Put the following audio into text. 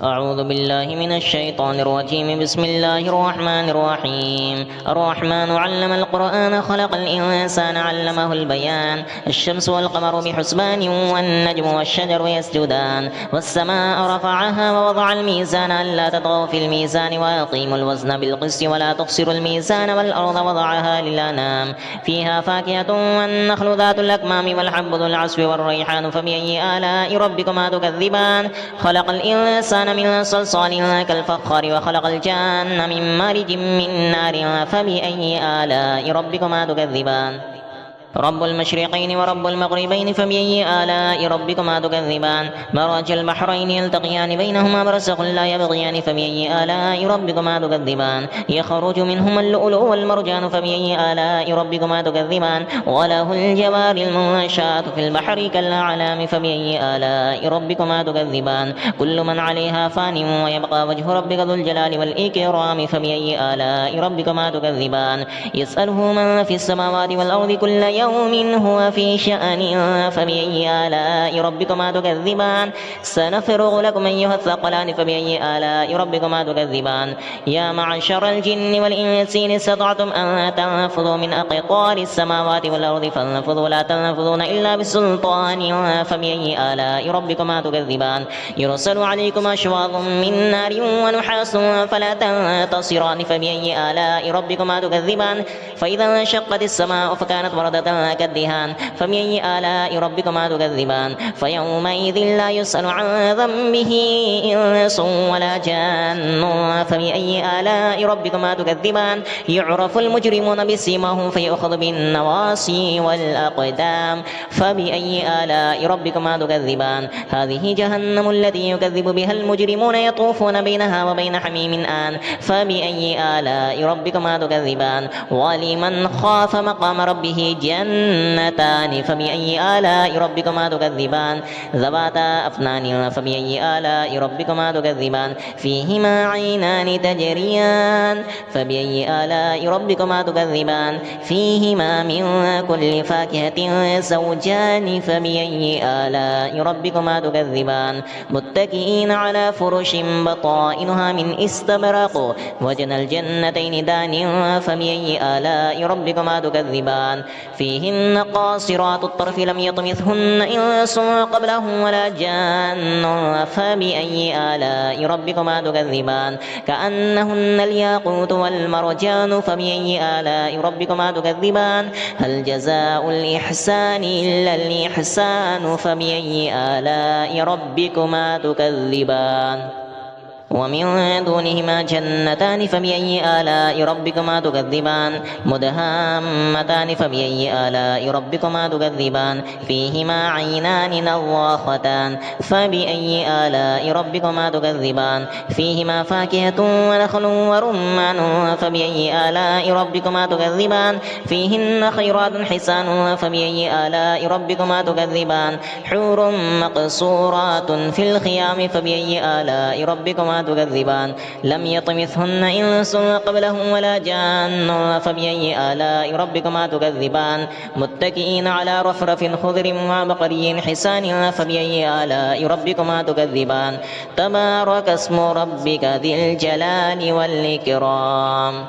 أعوذ بالله من الشيطان الرجيم. بسم الله الرحمن الرحيم. الرحمن علم القرآن خلق الإنسان علمه البيان. الشمس والقمر بحسبان والنجم والشجر يسجدان والسماء رفعها ووضع الميزان ألا تطغوا في الميزان وأقيموا الوزن بالقسط ولا تخسروا الميزان والأرض وضعها للأنام فيها فاكهة والنخل ذات الأكمام والحب ذو العصف والريحان فبأي آلاء ربكما تكذبان. خلق الإنسان من صلصال كالفخار وخلق الجان من مارج من نار فبأي آلاء ربكما تكذبان. رب المشرقين ورب المغربين فبأي آلاء ربكما تكذبان. مرج البحرين يلتقيان بينهما برزخ لا يبغيان فبأي آلاء ربكما تكذبان. يخرج منهما اللؤلؤ والمرجان فبأي آلاء ربكما تكذبان. وله الجوار المنشآت في البحر كالأعلام فبأي آلاء ربكما تكذبان. كل من عليها فان ويبقى وجه ربك ذو الجلال والإكرام فبأي آلاء ربكما تكذبان. يسأله من في السماوات والأرض كل يوم هو في شأن فبأي آلاء ربكما تكذبان. سنفرغ لكم أيها الثقلان فبأي آلاء ربكما تكذبان. يا معشر الجن والإنس إن استطعتم أن تنفذوا من أقطار السماوات والأرض فانفذوا لا تنفذون إلا بسلطان فبأي آلاء ربكما تكذبان. يرسل عليكم أشواظ من نار ونحاس فلا تنتصران فبأي آلاء ربكما تكذبان. فإذا انشقت السماء فكانت وردة كالدهان فبأي آلاء ربكما تكذبان. فيومئذ لا يسأل عن ذنبه إنس ولا جان فبأي آلاء ربكما تكذبان. يعرف المجرمون بسيماهم فيؤخذ بالنواصي والأقدام فبأي آلاء ربكما تكذبان. هذه جهنم التي يكذب بها المجرمون يطوفون بينها وبين حميم آن فبأي آلاء ربكما تكذبان. ولمن خاف مقام ربه جنتان فبأي آلاء ربكما تكذبان. ذواتا أفنان فبأي آلاء ربكما تكذبان. فيهما عينان تجريان فبأي آلاء ربكما تكذبان. فيهما من كل فاكهة زوجان فبأي آلاء ربكما تكذبان. متكئين على فرش بطائنها من استبرق وجنى الجنتين دان فبأي آلاء ربكما تكذبان. فيهن قاصرات الطرف لم يطمثهن إنس قبلهم ولا جان فبأي آلاء ربكما تكذبان. كأنهن الياقوت والمرجان فبأي آلاء ربكما تكذبان. هل جزاء الإحسان إلا الإحسان فبأي آلاء ربكما تكذبان. ومن دونهما جنتان فبأي آلاء ربكما تكذبان. مدهامتان فبأي آلاء ربكما تكذبان. فيهما عينان نضاختان فبأي آلاء ربكما تكذبان. فيهما فاكهة ونخل ورمان فبأي آلاء ربكما تكذبان. فيهن خيرات حسان فبأي آلاء ربكما تكذبان. حور مقصورات في الخيام فبأي آلاء ربكما تكذبان. لم يطمثهن إنس قبلهم ولا جان فبأي آلاء ربكما تكذبان. متكئين على رفرف خضر وعبقري حسان فبأي آلاء ربكما تكذبان. تبارك اسم ربك ذي الجلال والإكرام.